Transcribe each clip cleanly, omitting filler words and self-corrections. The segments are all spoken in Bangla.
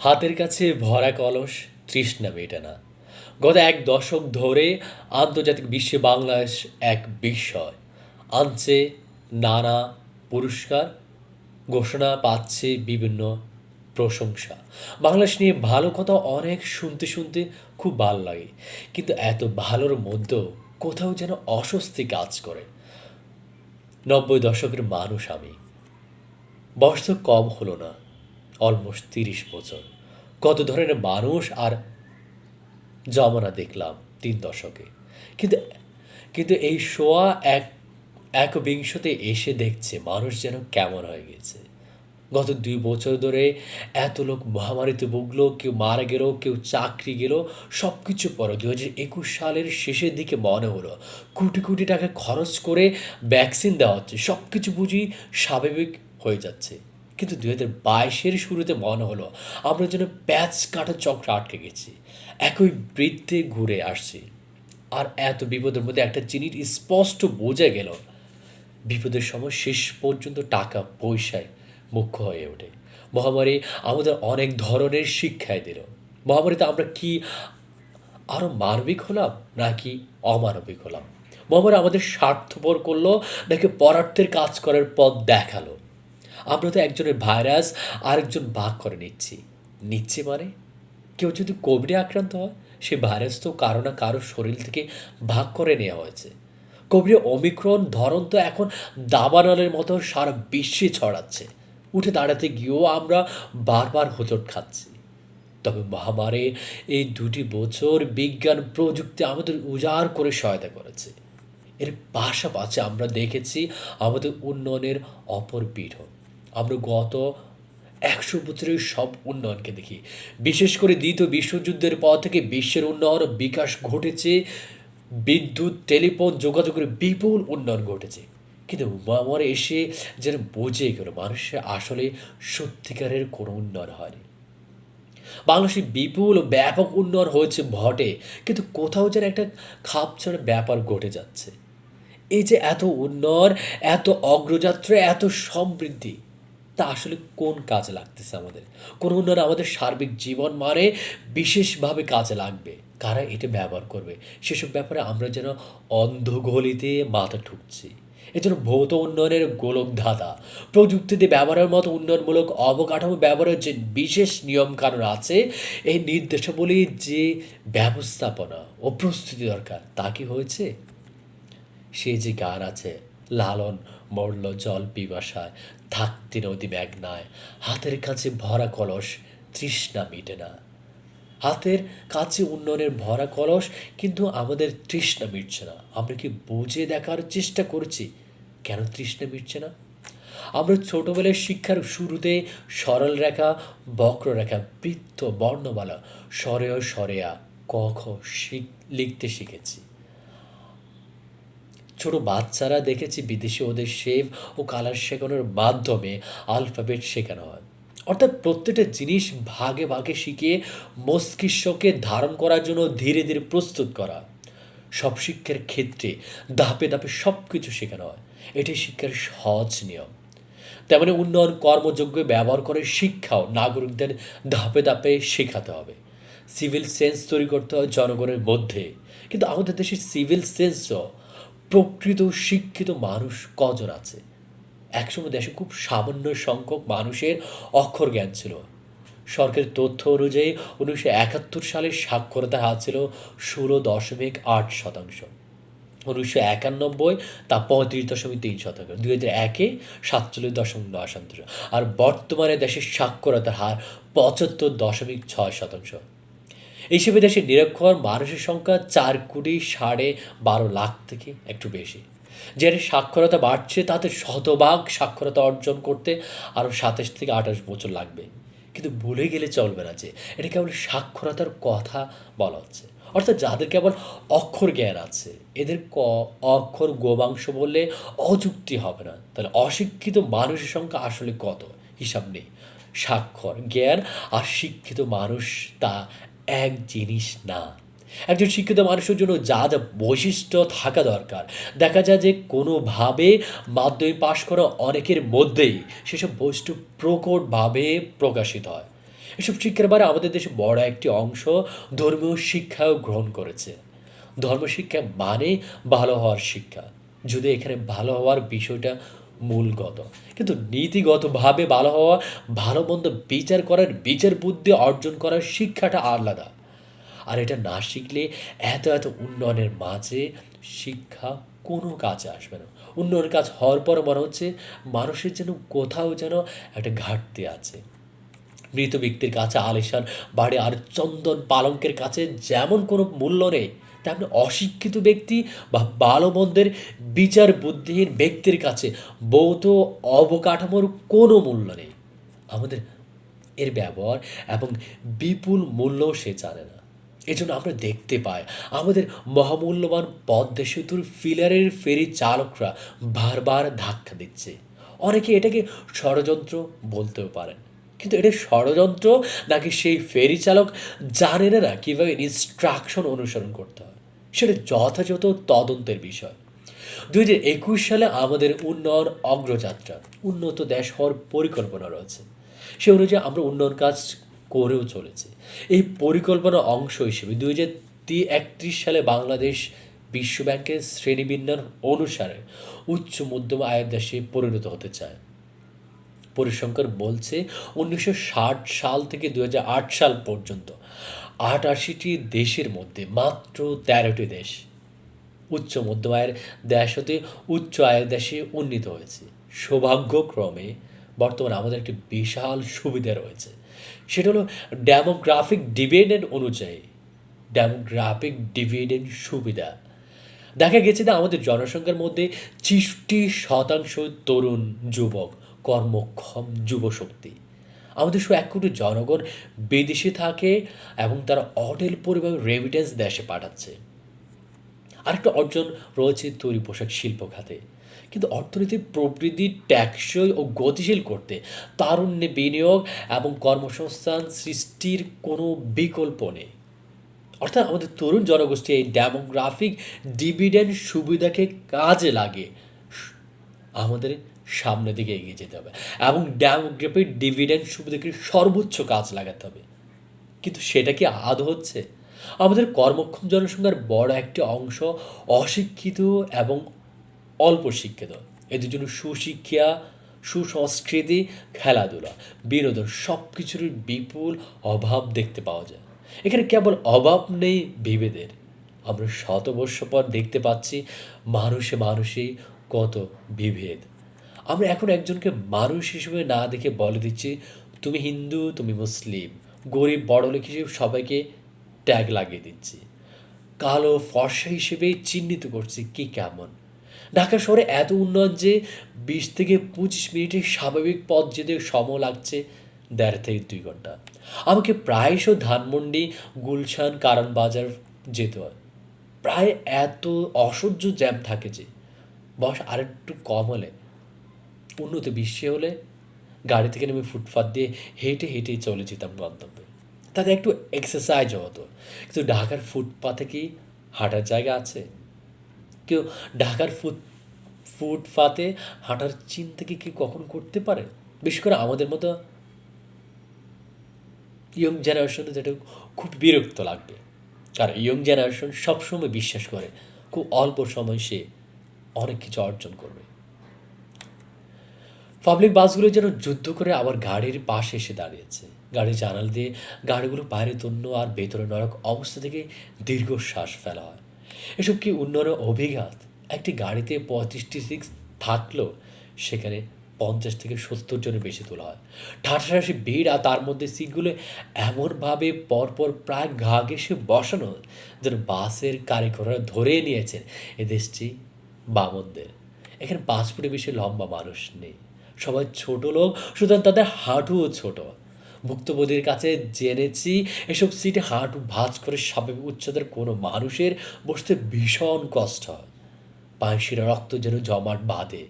হাতের কাছে ভরা কলস তৃষ্ণা মেটে না। গত এক দশক ধরে আন্তর্জাতিক বিশ্বে বাংলাদেশ এক বিস্ময় আনছে, নানা পুরস্কার, ঘোষণা পাচ্ছে বিভিন্ন প্রশংসা। বাংলাদেশ নিয়ে ভালো কথা অনেক শুনতে শুনতে খুব ভালো লাগে, কিন্তু এত ভালোর মধ্যেও কোথাও যেন অস্বস্তি কাজ করে। ৯০ দশকের মানুষ আমি, বয়স তো কম হলো না, অলমোস্ট ৩০ বছর। কত ধরনের মানুষ আর জমানা দেখলাম ৩ দশকে। কিন্তু কিন্তু এই সোয়া একবিংশতে এসে দেখছে মানুষ যেন কেমন হয়ে গেছে। গত ২ বছর ধরে এত লোক মহামারীতে ভুগলো, কেউ মারা গেল, কেউ চাকরি গেল। সব কিছু পরে ২০২১ সালের শেষের দিকে মনে হলো কোটি কোটি টাকা খরচ করে ভ্যাকসিন দেওয়া হচ্ছে, সব কিছু বুঝি স্বাভাবিক হয়ে যাচ্ছে। কিন্তু ২০২২-এর শুরুতে মনে হলো আমরা যেন প্যাচ কাটা চক্রে আটকে গেছি, একই বৃত্তে ঘুরে আসছি। আর এত বিপদের মধ্যে একটা জিনিস স্পষ্ট বোঝা গেল, বিপদের সময় শেষ পর্যন্ত টাকা পয়সায় মুখ্য হয়ে ওঠে। মহামারী আমাদের অনেক ধরনের শিক্ষায় দিল। মহামারীতে আমরা কি আরও মানবিক হলাম নাকি অমানবিক হলাম? মহামারী আমাদের স্বার্থপর করলো নাকি পরার্থের কাজ করার পথ দেখালো? আমরা তো একজনের ভাইরাস আরেকজন ভাগ করে নিচ্ছি মানে কেউ যদি কোভিডে আক্রান্ত হয়, সে ভাইরাস তো কারো না কারো শরীর থেকে ভাগ করে নেওয়া হয়েছে। কোভিডে অমিক্রন ধরন তো এখন দাবানলের মতো সারা বিশ্বে ছড়াচ্ছে। উঠে দাঁড়াতে গিয়েও আমরা বারবার হোঁচট খাচ্ছি। তবে মহামারীর এই ২টি বছর বিজ্ঞান প্রযুক্তি আমাদের উজাড় করে সহায়তা করেছে। এর পাশাপাশি আমরা দেখেছি আমাদের উন্নয়নের অপর পিঠও। আমরা গত ১০০ বছরের সব উন্নয়নকে দেখি। বিশেষ করে দ্বিতীয় বিশ্বযুদ্ধের পর থেকে বিশ্বের উন্নয়ন ও বিকাশ ঘটেছে। বিদ্যুৎ, টেলিফোন, যোগাযোগের বিপুল উন্নয়ন ঘটেছে। কিন্তু মহামারী এসে যেন বুঝে গেল মানুষের আসলে সত্যিকারের কোনো উন্নয়ন হয়নি। বাংলাদেশে বিপুল ও ব্যাপক উন্নয়ন হয়েছে বটে, কিন্তু কোথাও যেন একটা খাপছাড়া ব্যাপার ঘটে যাচ্ছে। এই যে এত উন্নয়ন, এত অগ্রযাত্রা, এত সমৃদ্ধি, তা আসলে কোন কাজে লাগতেছে আমাদের? কোন উন্নয়ন আমাদের সার্বিক জীবন মানে বিশেষভাবে কাজে লাগবে? কারা এটা ব্যবহার করবে? সেসব ব্যাপারে আমরা যেন অন্ধগলিতে মাথা ঠুকছি। এজন্য ভৌত উন্নয়নের গোলকধাঁধা, প্রযুক্তিতে ব্যবহারের মতো উন্নয়নমূলক অবকাঠামো ব্যবহারের যে বিশেষ নিয়মকানুন আছে, এই নির্দেশাবলীর যে ব্যবস্থাপনা ও প্রস্তুতি দরকার, তা কি হয়েছে? সে যে গান আছে, লালন মরল জল পিপাসায়, থাকতে নদী মেঘনায়, হাতের কাছে ভরা কলস তৃষ্ণা মিটে না। হাতের কাছে উন্নয়নের ভরা কলস, কিন্তু আমাদের তৃষ্ণা মিটছে না। আমরা কি বুঝে দেখার চেষ্টা করছি কেন তৃষ্ণা মিটছে না? আমরা ছোটবেলায় শিক্ষার শুরুতে সরল রেখা, বক্ররেখা, বৃত্ত, বর্ণমালা, স্বরেয় স্বরেয়া, ক খ লিখতে শিখেছি। ছোট বাচ্চারা দেখেছি বিদেশে ওদের শেভ ও কালার শেখানোর মাধ্যমে আলফাবেট শেখানো হয়। অর্থাৎ প্রত্যেকটা জিনিস ভাগে ভাগে শিখিয়ে মস্তিষ্ককে ধারণ করার জন্য ধীরে ধীরে প্রস্তুত করা। সব শিক্ষার ক্ষেত্রে ধাপে ধাপে সব কিছু শেখানো হয়। এটাই শিক্ষার সহজ নিয়ম। তেমনি উন্নয়ন কর্মযোগ্য ব্যবহার করে শিক্ষাও নাগরিকদের ধাপে ধাপে শেখাতে হবে। সিভিল সেন্স তৈরি করতে হয় জনগণের মধ্যে। কিন্তু আমাদের দেশে সিভিল সেন্সও প্রকৃত শিক্ষিত মানুষ কজন আছে? একসময় দেশে খুব সামান্য সংখ্যক মানুষের অক্ষর জ্ঞান ছিল। সরকারের তথ্য অনুযায়ী ১৯৭১ সালের সাক্ষরতার হার ছিল ১৬.৮%। ১৯৯১ তা ৩৫.৩%, ২০০১-এ ৪৭.৯%। আর বর্তমানে দেশের সাক্ষরতার হার ৭৫.৬%। এই হিসেবে দেশের নিরক্ষর মানুষের সংখ্যা ৪,১২,৫০,০০০ থেকে একটু বেশি। যে হারে সাক্ষরতা বাড়ছে তাতে শতভাগ সাক্ষরতা অর্জন করতে আরও ২৭ থেকে ২৮ বছর লাগবে। কিন্তু ভুলে গেলে চলবে না যে এটা কেবল সাক্ষরতার কথা বলা হচ্ছে। অর্থাৎ যাদের কেবল অক্ষর জ্ঞান আছে, এদের অক্ষর গোবাংশ বললে অযুক্তি হবে না। তাহলে অশিক্ষিত মানুষের সংখ্যা আসলে কত? হিসাব নেই। স্বাক্ষর জ্ঞান আর শিক্ষিত মানুষ তা এক জিনিস না। একজন শিক্ষিত মানুষের জন্য যা যা বৈশিষ্ট্য থাকা দরকার, দেখা যায় যে কোনোভাবে মাধ্যমিক পাশ করা অনেকের মধ্যেই সেসব বৈশিষ্ট্য প্রকটভাবে প্রকাশিত হয়। এসব শিক্ষার বাইরে আমাদের দেশে বড় একটি অংশ ধর্মীয় শিক্ষাও গ্রহণ করেছে। ধর্মশিক্ষা মানে ভালো হওয়ার শিক্ষা। যদি এখানে ভালো হওয়ার বিষয়টা মূলগত, কিন্তু নীতিগতভাবে ভালো হওয়া, ভালো মন্দ বিচার করার, বিচার বুদ্ধি অর্জন করার শিক্ষাটা আলাদা। আর এটা না শিখলে এত উন্নয়নের মাঝে শিক্ষা কোনো কাজে আসবে না। উন্নয়নের কাজ হওয়ার পর মনে হচ্ছে মানুষের যেন কোথাও যেন একটা ঘাটতি আছে। মৃত ব্যক্তির কাছে আলিশান বাড়ি আর চন্দন পালঙ্কের কাছে যেমন কোনো মূল্য নেই, তেমনি অশিক্ষিত ব্যক্তি বা ভালো মন্দের বিচার বুদ্ধিহীন ব্যক্তির কাছে ভৌত অবকাঠামোর কোনো মূল্য নেই। আমাদের এর ব্যবহার এবং বিপুল মূল্যও সে জানে না। এজন্য আমরা দেখতে পাই আমাদের মহামূল্যবান পদ্মা সেতুর ফিলারের ফেরি চালকরা বারবার ধাক্কা দিচ্ছে। অনেকে এটাকে ষড়যন্ত্র বলতেও পারেন, কিন্তু এটা ষড়যন্ত্র নাকি সেই ফেরি চালক জানে না কীভাবে ইনস্ট্রাকশন অনুসরণ করতে হয়, সেটা যথাযথ তদন্তের বিষয়। 2021 সালে আমাদের উন্নয়ন অগ্রযাত্রা, উন্নত দেশ হওয়ার পরিকল্পনা রয়েছে। সে অনুযায়ী আমরা উন্নয়ন কাজ করেও চলেছি। এই পরিকল্পনার অংশ হিসেবে 2031 সালে বাংলাদেশ বিশ্বব্যাংকের শ্রেণীবিন্যাস অনুসারে উচ্চ মধ্যম আয়ের দেশে পরিণত হতে চায়। পরিসংখ্যান বলছে 1960 সাল থেকে 2008 সাল পর্যন্ত 88টি দেশের মধ্যে মাত্র 13টি দেশ উচ্চ মধ্যম আয়ের দেশ হতে উচ্চ আয়ের দেশে উন্নীত হয়েছে। সৌভাগ্যক্রমে বর্তমানে আমাদের একটি বিশাল সুবিধা রয়েছে, সেটা হলো ডেমোগ্রাফিক ডিভিডেন্ড অনুযায়ী। ডেমোগ্রাফিক ডিভিডেন্ড সুবিধা দেখা গেছে যে আমাদের জনসংখ্যার মধ্যে 60% তরুণ যুবক, কর্মক্ষম যুবশক্তি। আমাদের 1 কোটি জনগণ বিদেশে থাকে এবং তারা অঢেল পরিমাণ রেমিটেন্স দেশে পাঠাচ্ছে। আরেকটা অর্জন রয়েছে তৈরি পোশাক শিল্প খাতে। কিন্তু অর্থনীতির প্রবৃদ্ধি টেকসই ও গতিশীল করতে তারুণ্যে বিনিয়োগ এবং কর্মসংস্থান সৃষ্টির কোনো বিকল্প নেই। অর্থাৎ আমাদের তরুণ জনগোষ্ঠী এই ডেমোগ্রাফিক ডিভিডেন্ড সুবিধাকে কাজে লাগে আমাদের সামনের দিকে এগিয়ে যেতে হবে এবং ডেমোগ্রাফিক ডিভিডেন্ড সুবিধাকে সর্বোচ্চ কাজ লাগাতে হবে। কিন্তু সেটা কি আদৌ হচ্ছে? আমাদের কর্মক্ষম জনসংখ্যার বড় একটি অংশ অশিক্ষিত এবং অল্প শিক্ষিত। এদের জন্য সুশিক্ষা, সুসংস্কৃতি, খেলাধুলা, বিনোদন সব কিছুর বিপুল অভাব দেখতে পাওয়া যায়। এখানে কেবল অভাব নেই বিভেদের। আমরা শতবর্ষ পর দেখতে পাচ্ছি মানুষে মানুষেই কত বিভেদ। আমরা এখন একজনকে মানুষ হিসেবে না দেখে বলে দিচ্ছি তুমি হিন্দু, তুমি মুসলিম, গরিব বড়লোক হিসেবে সবাইকে ট্যাগ লাগিয়ে দিচ্ছি। কালো ফর্সা হিসেবে চিহ্নিত করছি কি কেমন। ঢাকা শহরে এত উন্নয়ন যে 20 থেকে 25 মিনিটে স্বাভাবিক পথ যেতে সময় লাগছে 1.5 থেকে 2 ঘন্টা। আমাকে প্রায়শ ধানমন্ডি, গুলশান, কারণ বাজার যেতে হয়। প্রায় এত অসহ্য জ্যাম থাকে যে বয়স আরেকটু কম হলে, উন্নত বিশ্বে হলে গাড়ি থেকে নেমে ফুটপাত দিয়ে হেঁটে হেঁটেই চলে যেতাম গন্তব্যে। তাতে একটু এক্সারসাইজও হতো। কিন্তু ঢাকার ফুটপাতে কি হাঁটার জায়গা আছে? কেউ ঢাকার ফুটপাতে হাঁটার চিন্তা কি কেউ কখনো করতে পারে? বিশেষ করে আমাদের মতো ইয়ং জেনারেশনে যেটা খুব বিরক্ত লাগবে। কারণ ইয়ং জেনারেশন সবসময় বিশ্বাস করে খুব অল্প সময় সে অনেক কিছু অর্জন করবে। পাবলিক বাসগুলো যেন যুদ্ধ করে আবার গাড়ির পাশে এসে দাঁড়িয়েছে। গাড়ি জানাল দিয়ে গাড়িগুলো বাইরে তন্য আর ভেতরে নরক অবস্থা থেকে দীর্ঘশ্বাস ফেলা হয়। এসব কি উন্নয়নের অভিঘাত? একটি গাড়িতে 35টি সিট থাকলেও সেখানে 50 থেকে 70 জনের বেশি তোলা হয়। ঠাসাঠাসি ভিড় আর তার মধ্যে সিটগুলো এমনভাবে পরপর প্রায় ঘা ঘেঁষে বসানো যেন বাসের কারিগররা ধরে নিয়েছেন এ দেশটি বামনদের। এখানে 5 ফুটের বেশি লম্বা মানুষ নেই, সবাই ছোট লোক, সুতরাং তাদের হাঁটুও ছোট। ভুক্তভোগীর কাছে জেনেছি এসব সিটে হাঁটু ভাঁজ করে স্বাভাবিক উচ্চতার কোনো মানুষের বসতে ভীষণ কষ্ট হয়। পায়ের শিরা রক্ত যেন জমাট বাঁধে।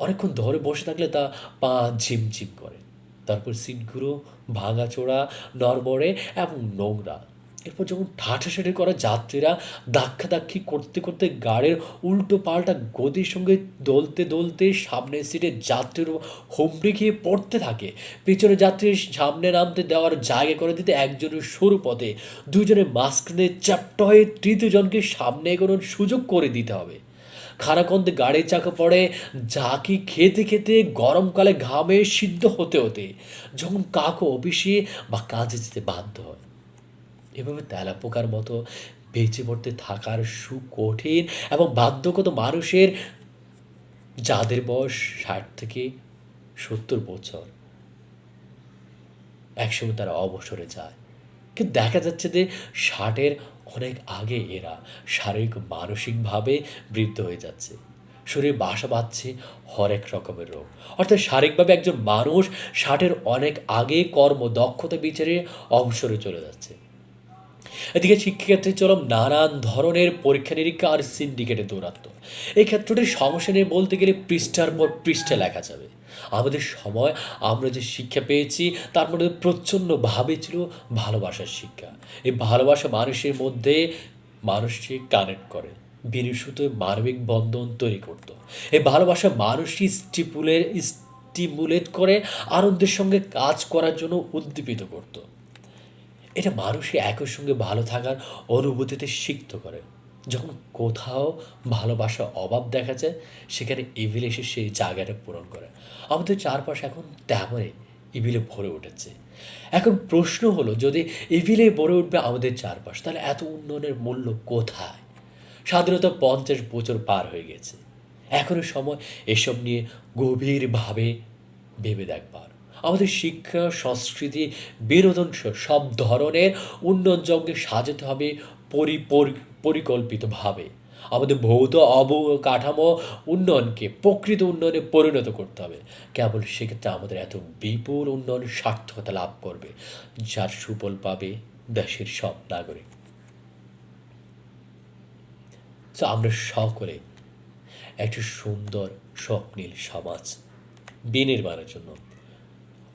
অনেকক্ষণ ধরে বসে থাকলে তা পা ঝিমঝিম করে। তারপর সিটগুলো ভাঙাচোরা, নড়বড়ে এবং নোংরা। এরপর যখন ঠাঠাঠাঠি করা যাত্রীরা ধাক্কাধাক্কি করতে করতে গাড়ির উল্টো পাল্টা গতির সঙ্গে দোলতে দোলতে সামনের সিটে যাত্রীর হুমড়ি খেয়ে পড়তে থাকে, পিছনে যাত্রীর সামনে নামতে দেওয়ার জায়গা করে দিতে একজনের সরু পথে দুজনের মাঝখানে চ্যাপ্টা হয়ে তৃতীয় জনকে সামনে এগোনোর সুযোগ করে দিতে হবে। খানাখন্দে গাড়ির চাকা পড়ে ঝাঁকি খেতে খেতে গরমকালে ঘামে সিদ্ধ হতে হতে যখন কাকু অফিসে বা কাজে যেতে বাধ্য হয়, এভাবে তেলাপোকার মতো বেঁচে পড়তে থাকার সুকঠিন এবং বাধ্যগত মানুষের, যাদের বয়স 60 থেকে 70 বছর, একসময় তারা অবসরে যায়। কিন্তু দেখা যাচ্ছে যে 60-এর অনেক আগে এরা শারীরিক মানসিকভাবে বৃদ্ধ হয়ে যাচ্ছে, শরীরে বাসা বাঁধছে হরেক রকমের রোগ। অর্থাৎ শারীরিকভাবে একজন মানুষ 60-এর অনেক আগে কর্মদক্ষতা বিচারে অবসরে চলে যাচ্ছে। এদিকে শিক্ষাক্ষেত্রে চরম নানান ধরনের পরীক্ষা নিরীক্ষা আর সিন্ডিকেটে দৌরাত্ম। এই ক্ষেত্রটির সমস্যা নিয়ে বলতে গেলে পৃষ্ঠার পর পৃষ্ঠা লেখা যাবে। আমাদের সময় আমরা যে শিক্ষা পেয়েছি তার মধ্যে প্রচ্ছন্নভাবে ছিল ভালোবাসার শিক্ষা। এই ভালোবাসা মানুষের মধ্যে মানুষকে কানেক্ট করে, বিনিশুদ্ধ মানবিক বন্ধন তৈরি করত। এই ভালোবাসা মানুষকে স্টিমুলেট করে আনন্দের সঙ্গে কাজ করার জন্য উদ্দীপিত করত। এটা মানুষকে একই সঙ্গে ভালো থাকার অনুভূতিতে সিক্ত করে। যখন কোথাও ভালোবাসার অভাব দেখা যায়, সেখানে ইভিল এসে সেই জায়গাটা পূরণ করে। আমাদের চারপাশে এখন তেমনই ইভিলে ভরে উঠেছে। এখন প্রশ্ন হলো, যদি ইভিলে ভরে উঠবে আমাদের চারপাশ, তাহলে এত উন্নয়নের মূল্য কোথায়? স্বাধীনতা 50 বছর পার হয়ে গেছে, এখনো সময় এসব নিয়ে গভীরভাবে ভেবে দেখবার। আমাদের শিক্ষা, সংস্কৃতি, বিনোদন সব ধরনের উন্নয়ন যজ্ঞে সাজাতে হবে পরিকল্পিতভাবে। আমাদের ভৌত অবকাঠামো উন্নয়নকে প্রকৃত উন্নয়নে পরিণত করতে হবে। কেবল সেক্ষেত্রে আমাদের এত বিপুল উন্নয়ন সার্থকতা লাভ করবে, যার সুফল পাবে দেশের সব নাগরিক। তো আমরা সকলে একটি সুন্দর স্বপ্নীল সমাজ বিনির্মাণের জন্য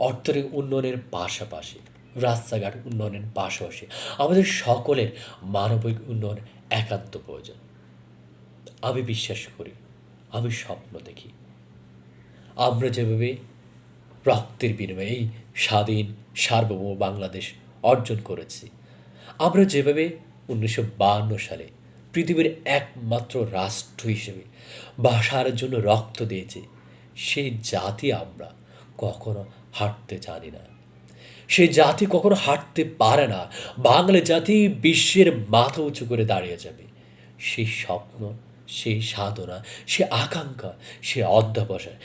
অর্থনৈতিক উন্নয়নের পাশাপাশি, রাস্তাঘাট উন্নয়নের পাশাপাশি আমাদের সকলের মানবিক উন্নয়ন একান্ত প্রয়োজন। আমি বিশ্বাস করি, আমি স্বপ্ন দেখি, আমরা যেভাবে রক্তের বিনিময়ে এই স্বাধীন সার্বভৌম বাংলাদেশ অর্জন করেছি, আমরা যেভাবে 1952 সালে পৃথিবীর একমাত্র রাষ্ট্র হিসেবে ভাষার জন্য রক্ত দিয়েছি, সেই জাতি আমরা কখনো হাঁটতে জানি না, সেই জাতি কখনো হাঁটতে পারে না। বাঙালি জাতি বিশ্বের মাথা উঁচু করে দাঁড়িয়ে যাবে। সেই স্বপ্ন, সেই সাধনা, সে আকাঙ্ক্ষা, সে অধ্যবসায়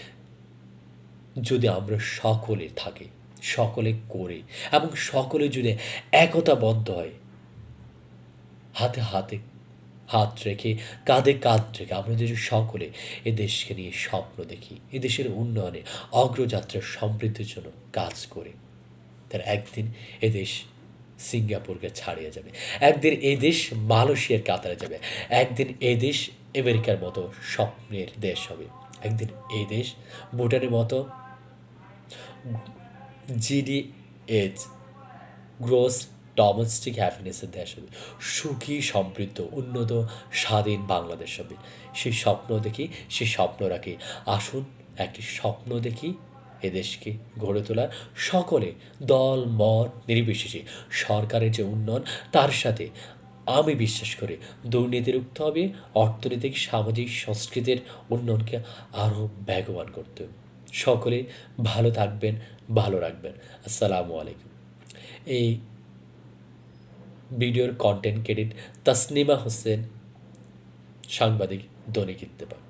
যদি আমরা সকলে থাকি, সকলে করি এবং সকলে যদি একতাবদ্ধ হয়, হাতে হাতে হাত রেখে, কাঁধে কাঁধ রেখে আমরা যদি সকলে এ দেশকে নিয়ে স্বপ্ন দেখি, এ দেশের উন্নয়নে, অগ্রযাত্রার সমৃদ্ধির জন্য কাজ করি, তার একদিন এদেশ সিঙ্গাপুরকে ছাড়িয়ে যাবে, একদিন এই দেশ মালয়েশিয়ার কাতারে যাবে, একদিন এই দেশ আমেরিকার মতো স্বপ্নের দেশ হবে, একদিন এই দেশ ভুটানের মতো জিডিএইচ, গ্রোস ডোমেস্টিক হ্যাপিনেসের দেশ হবে, সুখী, সমৃদ্ধ, উন্নত, স্বাধীন বাংলাদেশ হবে। সেই স্বপ্ন দেখি, সেই স্বপ্ন রাখি। আসুন একটি স্বপ্ন দেখি, এদেশকে গড়ে তোলার, সকলে দল মত নির্বিশেষে সরকারের যে উন্নয়ন, তার সাথে আমি বিশ্বাস করি দুর্নীতি রুখতে হবে, অর্থনৈতিক, সামাজিক, সংস্কৃতির উন্নয়নকে আরও বেগবান করতে হবে। সকলে ভালো থাকবেন, ভালো রাখবেন। আসসালামু আলাইকুম। এই ভিডিওর কন্টেন্ট ক্রেডিট তাসনিমা হোসেন, সাংবাদিক, দৈনিক ইত্তেফাক।